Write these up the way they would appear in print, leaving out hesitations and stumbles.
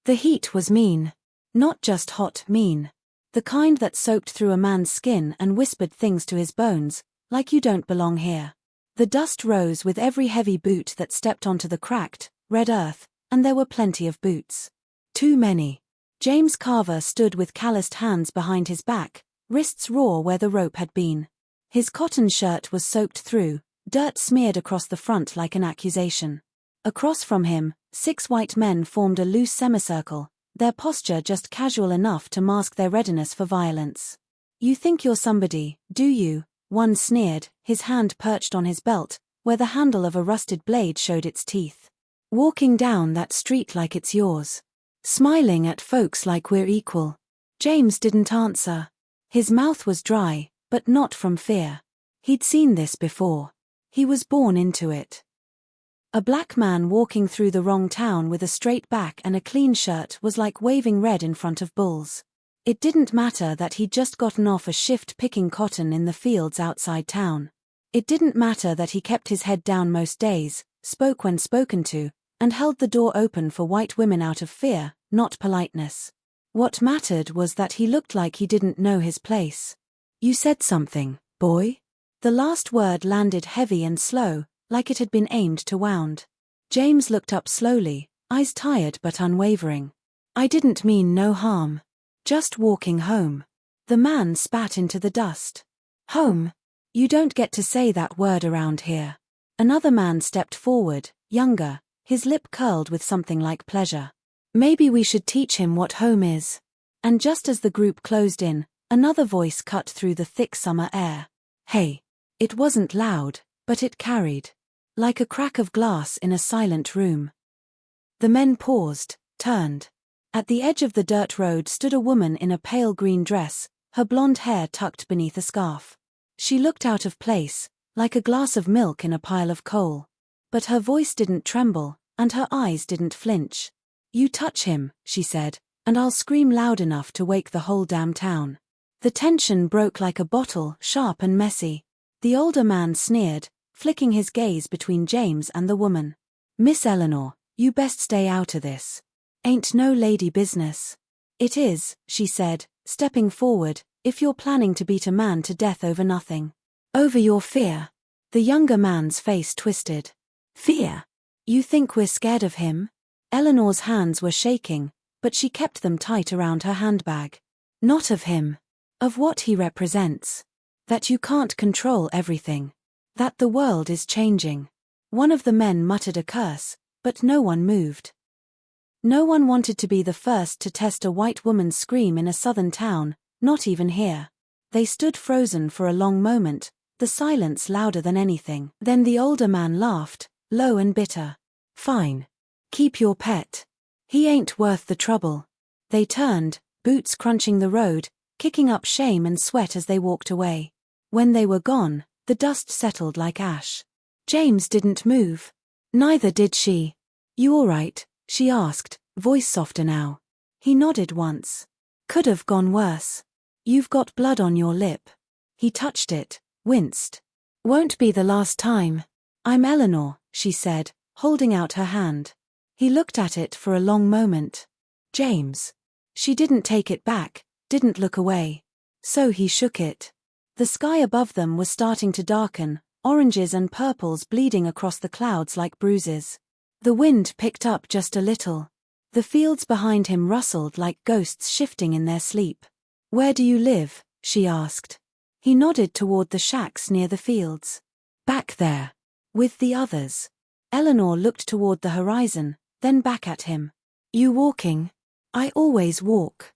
The heat was mean. Not just hot, mean. The kind that soaked through a man's skin and whispered things to his bones, like you don't belong here. The dust rose with every heavy boot that stepped onto the cracked, red earth, and there were plenty of boots. Too many. James Carver stood with calloused hands behind his back, wrists raw where the rope had been. His cotton shirt was soaked through, dirt smeared across the front like an accusation. Across from him, 6 white men formed a loose semicircle, their posture just casual enough to mask their readiness for violence. "You think you're somebody, do you?" one sneered, his hand perched on his belt, where the handle of a rusted blade showed its teeth. "Walking down that street like it's yours. Smiling at folks like we're equal." James didn't answer. His mouth was dry, but not from fear. He'd seen this before. He was born into it. A black man walking through the wrong town with a straight back and a clean shirt was like waving red in front of bulls. It didn't matter that he'd just gotten off a shift picking cotton in the fields outside town. It didn't matter that he kept his head down most days, spoke when spoken to, and held the door open for white women out of fear, not politeness. What mattered was that he looked like he didn't know his place. "You said something, boy?" The last word landed heavy and slow, like it had been aimed to wound. James looked up slowly, eyes tired but unwavering. "I didn't mean no harm. Just walking home." The man spat into the dust. "Home? You don't get to say that word around here." Another man stepped forward, younger, his lip curled with something like pleasure. "Maybe we should teach him what home is." And just as the group closed in, another voice cut through the thick summer air. "Hey." It wasn't loud, but it carried. Like a crack of glass in a silent room. The men paused, turned. At the edge of the dirt road stood a woman in a pale green dress, her blonde hair tucked beneath a scarf. She looked out of place, like a glass of milk in a pile of coal. But her voice didn't tremble, and her eyes didn't flinch. "You touch him," she said, "and I'll scream loud enough to wake the whole damn town." The tension broke like a bottle, sharp and messy. The older man sneered, flicking his gaze between James and the woman. "Miss Eleanor, you best stay out of this. Ain't no lady business." "It is," she said, stepping forward, "if you're planning to beat a man to death over nothing. Over your fear." The younger man's face twisted. "Fear? You think we're scared of him?" Eleanor's hands were shaking, but she kept them tight around her handbag. "Not of him. Of what he represents. That you can't control everything. That the world is changing." One of the men muttered a curse, but no one moved. No one wanted to be the first to test a white woman's scream in a southern town, not even here. They stood frozen for a long moment, the silence louder than anything. Then the older man laughed, low and bitter. "Fine. Keep your pet. He ain't worth the trouble." They turned, boots crunching the road, kicking up shame and sweat as they walked away. When they were gone, the dust settled like ash. James didn't move. Neither did she. "You all right?" she asked, voice softer now. He nodded once. "Could have gone worse. You've got blood on your lip." He touched it, winced. "Won't be the last time." "I'm Eleanor," she said, holding out her hand. He looked at it for a long moment. "James." She didn't take it back, didn't look away. So he shook it. The sky above them was starting to darken, oranges and purples bleeding across the clouds like bruises. The wind picked up just a little. The fields behind him rustled like ghosts shifting in their sleep. "Where do you live?" she asked. He nodded toward the shacks near the fields. "Back there. With the others." Eleanor looked toward the horizon, then back at him. "You walking?" "I always walk."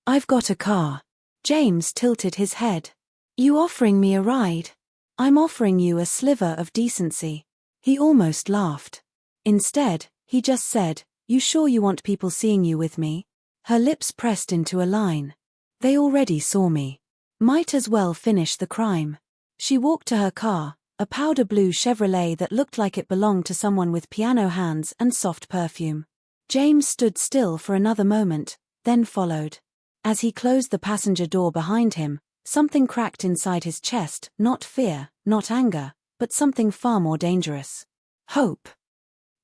"I've got a car." James tilted his head. "You offering me a ride?" "I'm offering you a sliver of decency." He almost laughed. Instead, he just said, "You sure you want people seeing you with me?" Her lips pressed into a line. "They already saw me. Might as well finish the crime." She walked to her car, a powder blue Chevrolet that looked like it belonged to someone with piano hands and soft perfume. James stood still for another moment, then followed. As he closed the passenger door behind him, something cracked inside his chest, not fear, not anger, but something far more dangerous. Hope.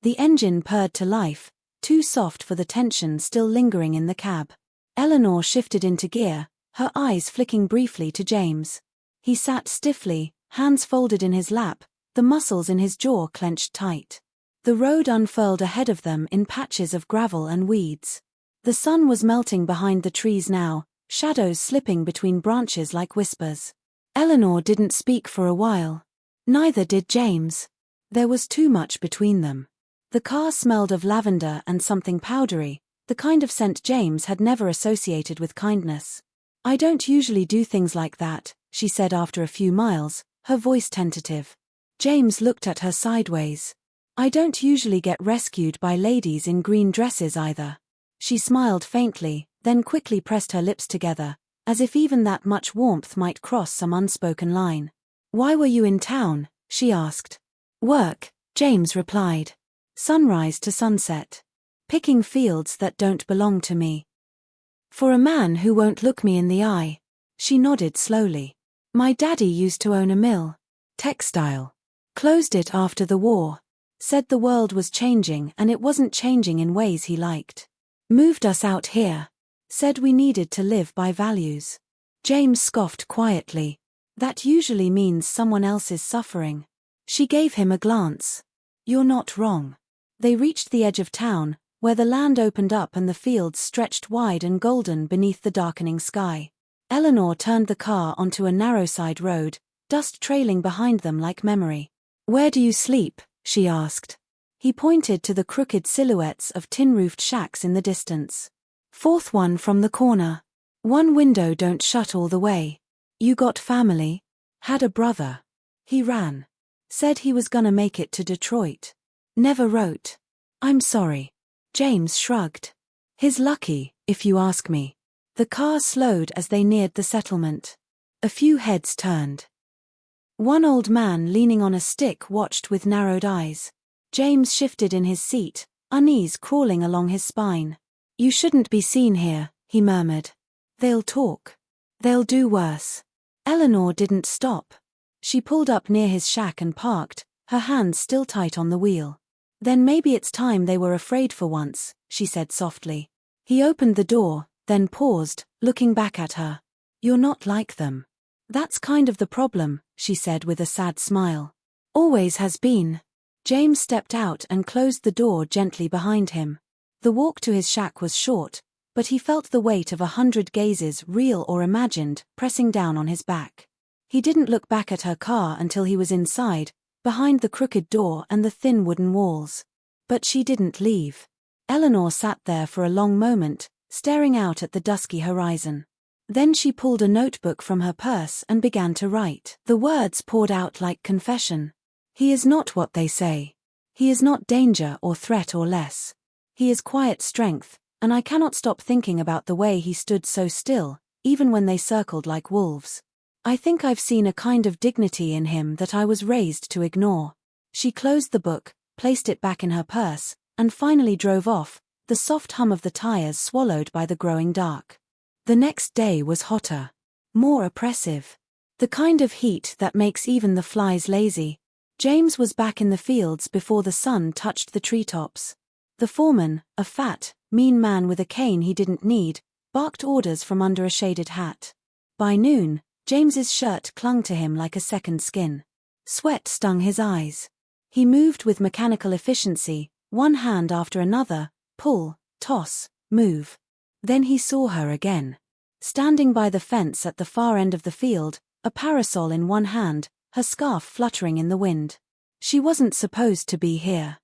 The engine purred to life, too soft for the tension still lingering in the cab. Eleanor shifted into gear, her eyes flicking briefly to James. He sat stiffly, hands folded in his lap, the muscles in his jaw clenched tight. The road unfurled ahead of them in patches of gravel and weeds. The sun was melting behind the trees now, shadows slipping between branches like whispers. Eleanor didn't speak for a while. Neither did James. There was too much between them. The car smelled of lavender and something powdery, the kind of scent James had never associated with kindness. "I don't usually do things like that," she said after a few miles, her voice tentative. James looked at her sideways. "I don't usually get rescued by ladies in green dresses either." She smiled faintly, then quickly pressed her lips together, as if even that much warmth might cross some unspoken line. "Why were you in town?" she asked. "Work," James replied. "Sunrise to sunset. Picking fields that don't belong to me. For a man who won't look me in the eye." She nodded slowly. "My daddy used to own a mill. Textile. Closed it after the war. Said the world was changing and it wasn't changing in ways he liked. Moved us out here. Said we needed to live by values." James scoffed quietly. "That usually means someone else is suffering." She gave him a glance. "You're not wrong." They reached the edge of town, where the land opened up and the fields stretched wide and golden beneath the darkening sky. Eleanor turned the car onto a narrow side road, dust trailing behind them like memory. "Where do you sleep?" she asked. He pointed to the crooked silhouettes of tin-roofed shacks in the distance. "Fourth one from the corner. One window don't shut all the way." "You got family?" "Had a brother. He ran. Said he was gonna make it to Detroit. Never wrote." "I'm sorry." James shrugged. "He's lucky, if you ask me." The car slowed as they neared the settlement. A few heads turned. One old man leaning on a stick watched with narrowed eyes. James shifted in his seat, unease crawling along his spine. "You shouldn't be seen here," he murmured. "They'll talk. They'll do worse." Eleanor didn't stop. She pulled up near his shack and parked, her hands still tight on the wheel. "Then maybe it's time they were afraid for once," she said softly. He opened the door, then paused, looking back at her. "You're not like them." "That's kind of the problem," she said with a sad smile. "Always has been." James stepped out and closed the door gently behind him. The walk to his shack was short, but he felt the weight of 100 gazes, real or imagined, pressing down on his back. He didn't look back at her car until he was inside, behind the crooked door and the thin wooden walls. But she didn't leave. Eleanor sat there for a long moment, staring out at the dusky horizon. Then she pulled a notebook from her purse and began to write. The words poured out like confession. "He is not what they say. He is not danger or threat or less. He is quiet strength, and I cannot stop thinking about the way he stood so still, even when they circled like wolves. I think I've seen a kind of dignity in him that I was raised to ignore." She closed the book, placed it back in her purse, and finally drove off, the soft hum of the tires swallowed by the growing dark. The next day was hotter. More oppressive. The kind of heat that makes even the flies lazy. James was back in the fields before the sun touched the treetops. The foreman, a fat, mean man with a cane he didn't need, barked orders from under a shaded hat. By noon, James's shirt clung to him like a second skin. Sweat stung his eyes. He moved with mechanical efficiency, one hand after another, pull, toss, move. Then he saw her again. Standing by the fence at the far end of the field, a parasol in one hand, her scarf fluttering in the wind. She wasn't supposed to be here.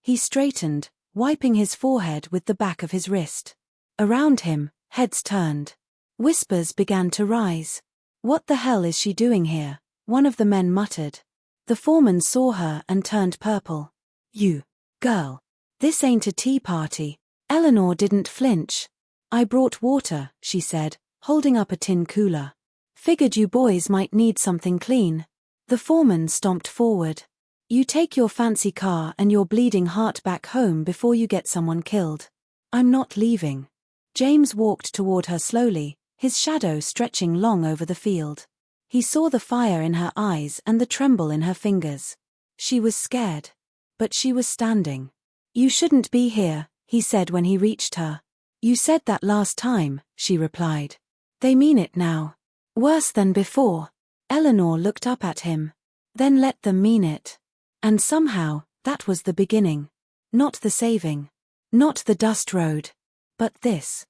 He straightened, wiping his forehead with the back of his wrist. Around him, heads turned. Whispers began to rise. "What the hell is she doing here?" one of the men muttered. The foreman saw her and turned purple. "You, girl. This ain't a tea party." Eleanor didn't flinch. "I brought water," she said, holding up a tin cooler. "Figured you boys might need something clean." The foreman stomped forward. "You take your fancy car and your bleeding heart back home before you get someone killed. I'm not leaving." James walked toward her slowly, his shadow stretching long over the field. He saw the fire in her eyes and the tremble in her fingers. She was scared. But she was standing. "You shouldn't be here," he said when he reached her. You said that last time, she replied. They mean it now. Worse than before. Eleanor looked up at him. Then let them mean it. And somehow, that was the beginning. Not the saving. Not the dust road. But this.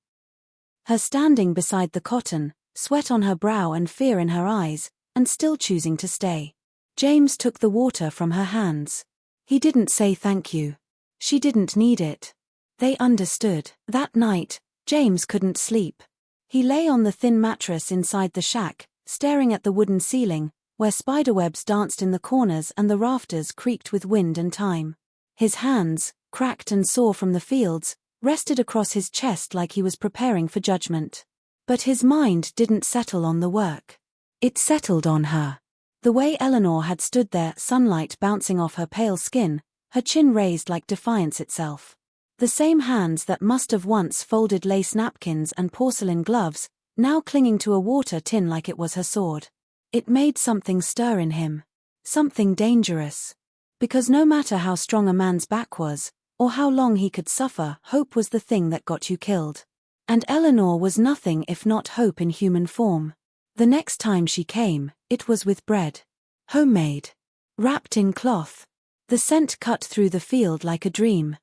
Her standing beside the cotton, sweat on her brow and fear in her eyes, and still choosing to stay. James took the water from her hands. He didn't say thank you. She didn't need it. They understood. That night, James couldn't sleep. He lay on the thin mattress inside the shack, staring at the wooden ceiling, where spiderwebs danced in the corners and the rafters creaked with wind and time. His hands, cracked and sore from the fields, rested across his chest like he was preparing for judgment. But his mind didn't settle on the work. It settled on her. The way Eleanor had stood there, sunlight bouncing off her pale skin, her chin raised like defiance itself. The same hands that must have once folded lace napkins and porcelain gloves, now clinging to a water tin like it was her sword. It made something stir in him. Something dangerous. Because no matter how strong a man's back was, or how long he could suffer, hope was the thing that got you killed. And Eleanor was nothing if not hope in human form. The next time she came, it was with bread. Homemade. Wrapped in cloth. The scent cut through the field like a dream.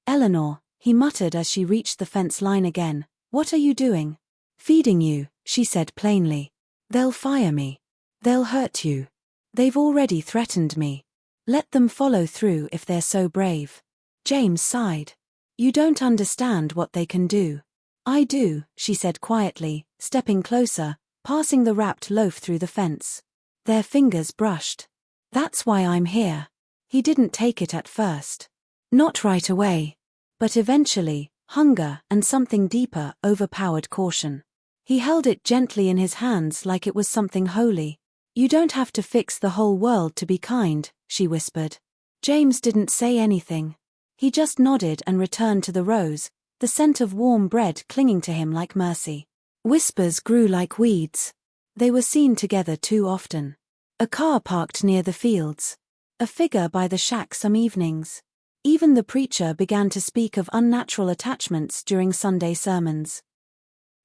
Eleanor, he muttered as she reached the fence line again, what are you doing? Feeding you, she said plainly. They'll fire me. They'll hurt you. They've already threatened me. Let them follow through if they're so brave. James sighed. You don't understand what they can do. I do, she said quietly, stepping closer, passing the wrapped loaf through the fence. Their fingers brushed. That's why I'm here. He didn't take it at first. Not right away. But eventually, hunger and something deeper overpowered caution. He held it gently in his hands like it was something holy. You don't have to fix the whole world to be kind, she whispered. James didn't say anything. He just nodded and returned to the rose, the scent of warm bread clinging to him like mercy. Whispers grew like weeds. They were seen together too often. A car parked near the fields. A figure by the shack some evenings. Even the preacher began to speak of unnatural attachments during Sunday sermons.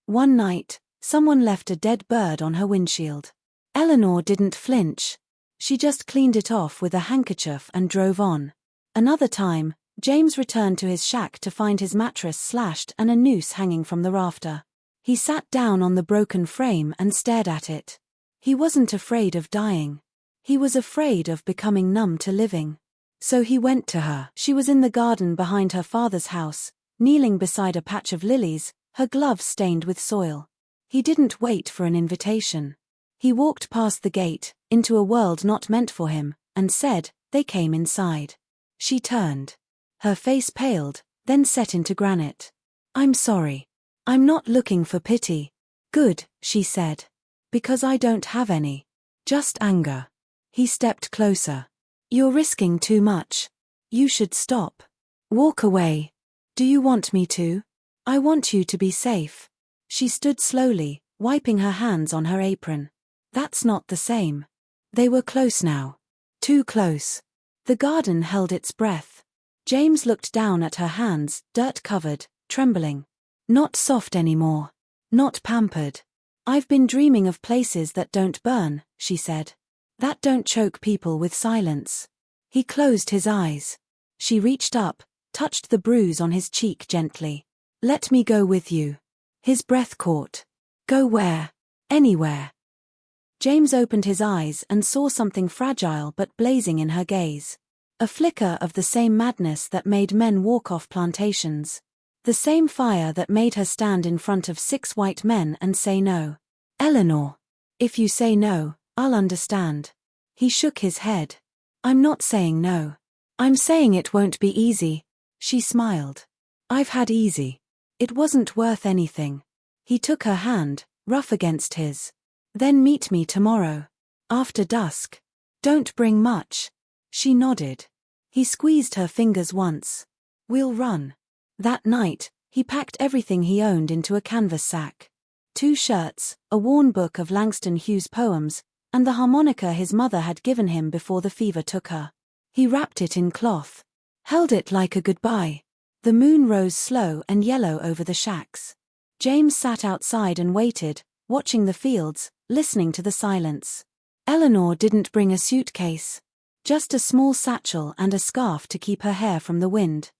One night, someone left a dead bird on her windshield. Eleanor didn't flinch. She just cleaned it off with a handkerchief and drove on. Another time, James returned to his shack to find his mattress slashed and a noose hanging from the rafter. He sat down on the broken frame and stared at it. He wasn't afraid of dying. He was afraid of becoming numb to living. So he went to her. She was in the garden behind her father's house, kneeling beside a patch of lilies, her gloves stained with soil. He didn't wait for an invitation. He walked past the gate, into a world not meant for him, and said, they came inside. She turned. Her face paled, then set into granite. I'm sorry. I'm not looking for pity. Good, she said. Because I don't have any. Just anger. He stepped closer. You're risking too much. You should stop. Walk away. Do you want me to? I want you to be safe. She stood slowly, wiping her hands on her apron. That's not the same. They were close now. Too close. The garden held its breath. James looked down at her hands, dirt-covered, trembling. Not soft anymore. Not pampered. I've been dreaming of places that don't burn, she said. That don't choke people with silence. He closed his eyes. She reached up, touched the bruise on his cheek gently. Let me go with you. His breath caught. Go where? Anywhere. James opened his eyes and saw something fragile but blazing in her gaze. A flicker of the same madness that made men walk off plantations. The same fire that made her stand in front of 6 white men and say no. Eleanor. If you say no, I'll understand. He shook his head. I'm not saying no. I'm saying it won't be easy. She smiled. I've had easy. It wasn't worth anything. He took her hand, rough against his. Then meet me tomorrow. After dusk. Don't bring much. She nodded. He squeezed her fingers once. We'll run. That night, he packed everything he owned into a canvas sack. 2 shirts, a worn book of Langston Hughes poems, and the harmonica his mother had given him before the fever took her. He wrapped it in cloth. Held it like a goodbye. The moon rose slow and yellow over the shacks. James sat outside and waited, watching the fields, listening to the silence. Eleanor didn't bring a suitcase. Just a small satchel and a scarf to keep her hair from the wind.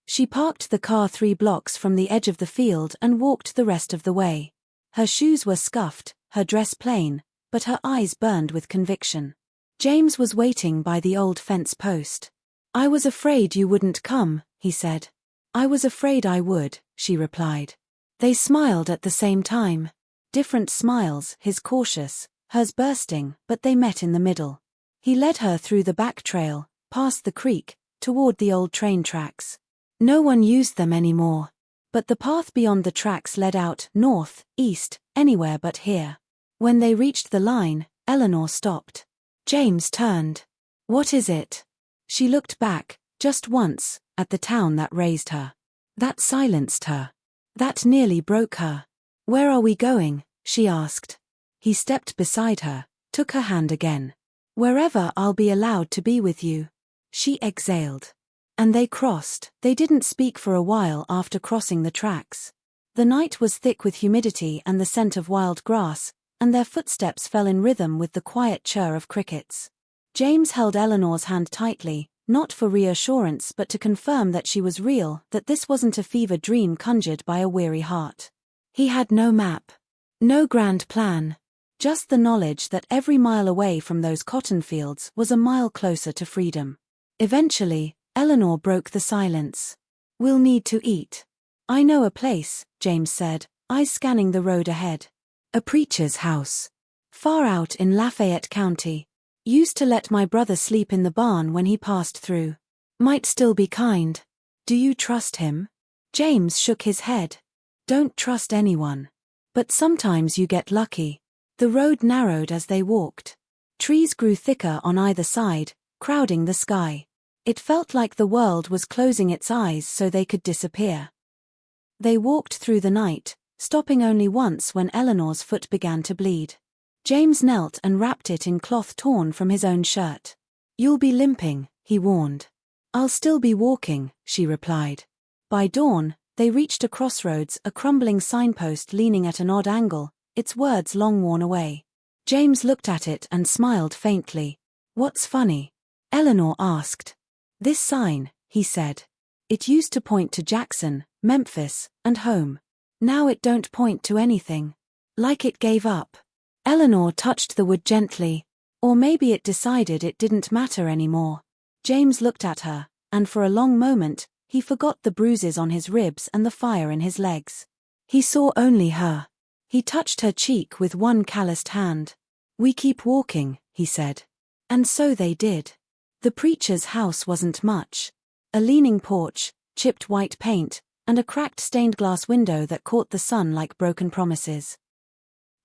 She parked the car 3 blocks from the edge of the field and walked the rest of the way. Her shoes were scuffed, her dress plain, but her eyes burned with conviction. James was waiting by the old fence post. "I was afraid you wouldn't come," he said. "I was afraid I would," she replied. They smiled at the same time. Different smiles, his cautious, hers bursting, but they met in the middle. He led her through the back trail, past the creek, toward the old train tracks. No one used them anymore. But the path beyond the tracks led out, north, east, anywhere but here. When they reached the line, Eleanor stopped. James turned. "What is it?" She looked back, just once, at the town that raised her. That silenced her. That nearly broke her. "Where are we going?" she asked. He stepped beside her, took her hand again. "Wherever I'll be allowed to be with you." She exhaled. And they crossed. They didn't speak for a while after crossing the tracks. The night was thick with humidity and the scent of wild grass, and their footsteps fell in rhythm with the quiet chirr of crickets. James held Eleanor's hand tightly, not for reassurance but to confirm that she was real, that this wasn't a fever dream conjured by a weary heart. He had no map. No grand plan. Just the knowledge that every mile away from those cotton fields was a mile closer to freedom. Eventually, Eleanor broke the silence. "We'll need to eat." "I know a place," James said, eyes scanning the road ahead. "A preacher's house. Far out in Lafayette County. Used to let my brother sleep in the barn when he passed through. Might still be kind. Do you trust him?" James shook his head. "Don't trust anyone. But sometimes you get lucky." The road narrowed as they walked. Trees grew thicker on either side, crowding the sky. It felt like the world was closing its eyes so they could disappear. They walked through the night, stopping only once when Eleanor's foot began to bleed. James knelt and wrapped it in cloth torn from his own shirt. "You'll be limping," he warned. "I'll still be walking," she replied. By dawn, they reached a crossroads, a crumbling signpost leaning at an odd angle, its words long worn away. James looked at it and smiled faintly. "What's funny?" Eleanor asked. "This sign," he said. "It used to point to Jackson, Memphis, and home. Now it don't point to anything. Like it gave up." Eleanor touched the wood gently. Or maybe it decided it didn't matter anymore. James looked at her, and for a long moment, he forgot the bruises on his ribs and the fire in his legs. He saw only her. He touched her cheek with one calloused hand. "We keep walking," he said. And so they did. The preacher's house wasn't much. A leaning porch, chipped white paint, and a cracked stained glass window that caught the sun like broken promises.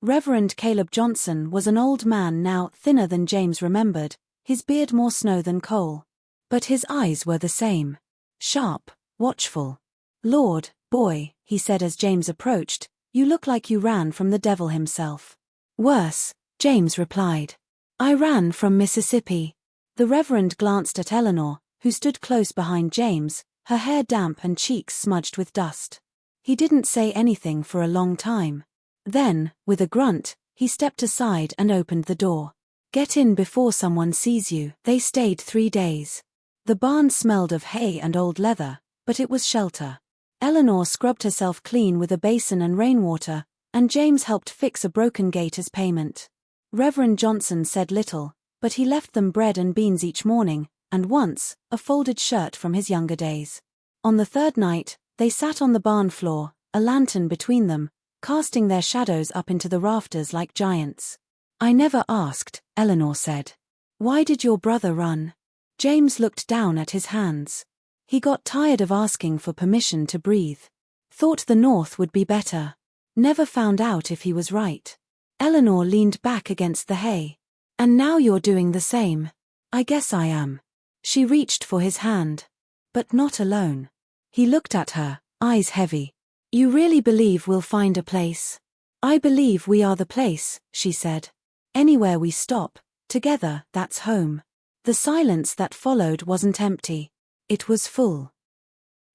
Reverend Caleb Johnson was an old man now, thinner than James remembered, his beard more snow than coal. But his eyes were the same. Sharp, watchful. "Lord, boy," he said as James approached, "you look like you ran from the devil himself." "Worse," James replied. "I ran from Mississippi." The Reverend glanced at Eleanor, who stood close behind James, her hair damp and cheeks smudged with dust. He didn't say anything for a long time. Then, with a grunt, he stepped aside and opened the door. "Get in before someone sees you." They stayed 3 days. The barn smelled of hay and old leather, but it was shelter. Eleanor scrubbed herself clean with a basin and rainwater, and James helped fix a broken gate as payment. Reverend Johnson said little, but he left them bread and beans each morning, and once, a folded shirt from his younger days. On the 3rd night, they sat on the barn floor, a lantern between them, casting their shadows up into the rafters like giants. "I never asked," Eleanor said. "Why did your brother run?" James looked down at his hands. He got tired of asking for permission to breathe. Thought the North would be better. Never found out if he was right. Eleanor leaned back against the hay. "And now you're doing the same." "I guess I am." She reached for his hand. But not alone. He looked at her, eyes heavy. "You really believe we'll find a place?" "I believe we are the place," she said. "Anywhere we stop, together, that's home." The silence that followed wasn't empty. It was full.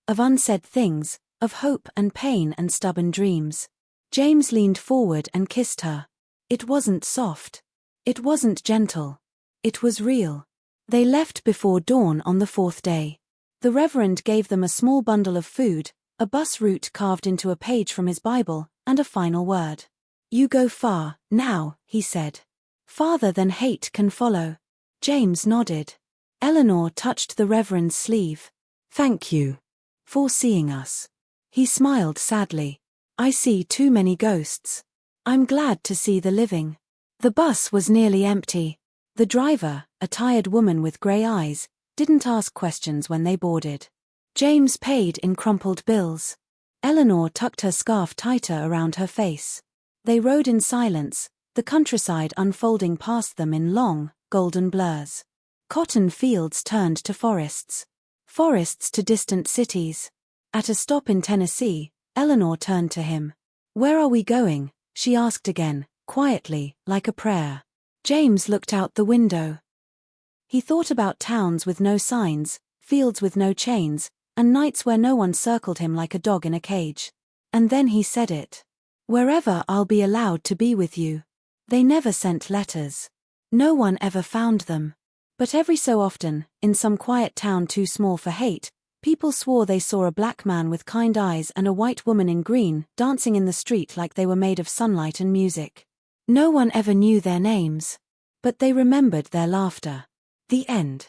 of unsaid things, of hope and pain and stubborn dreams. James leaned forward and kissed her. It wasn't soft. It wasn't gentle. It was real. They left before dawn on the fourth day. The Reverend gave them a small bundle of food, a bus route carved into a page from his Bible, and a final word. You go far, now, he said. Farther than hate can follow. James nodded. Eleanor touched the Reverend's sleeve. Thank you for seeing us. He smiled sadly. I see too many ghosts. I'm glad to see the living. The bus was nearly empty. The driver, a tired woman with grey eyes, didn't ask questions when they boarded. James paid in crumpled bills. Eleanor tucked her scarf tighter around her face. They rode in silence, the countryside unfolding past them in long, golden blurs. Cotton fields turned to forests. Forests to distant cities. At a stop in Tennessee, Eleanor turned to him. Where are we going? She asked again, quietly, like a prayer. James looked out the window. He thought about towns with no signs, fields with no chains, and nights where no one circled him like a dog in a cage. And then he said it. Wherever I'll be allowed to be with you. They never sent letters. No one ever found them. But every so often, in some quiet town too small for hate, people swore they saw a black man with kind eyes and a white woman in green dancing in the street like they were made of sunlight and music. No one ever knew their names. But they remembered their laughter. The end.